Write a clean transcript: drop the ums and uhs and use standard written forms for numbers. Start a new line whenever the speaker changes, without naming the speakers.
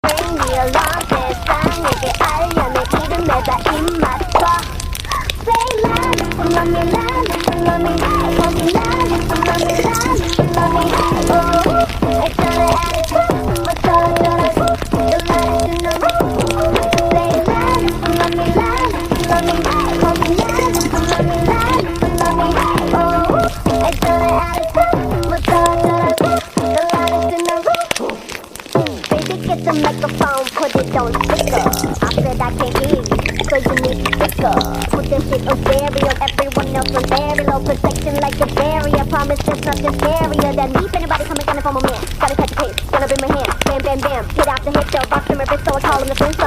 생기어라 세상에게 알려 내 이름에다 입맞춰 Say love, love me, love me, love me, love me, love me, love me, love me, oh it's gonna attitude, what's all yours, the light in the room Say love, love me, love me, love me, love me, love me, love me, oh it's gonna attitude, what's all yours, the light in the room Baby, get the microphone, put it on speaker. I said I can't hear you, so you need to speaker. Put that shit on stereo, everyone else on very low protection like a barrier. Promise there's nothing scarier than me. If anybody coming down for my man, gotta catch a case, gonna bring my hand, bam, bam, bam. Get out the hit, though, box him, rip it, so I call him the prince.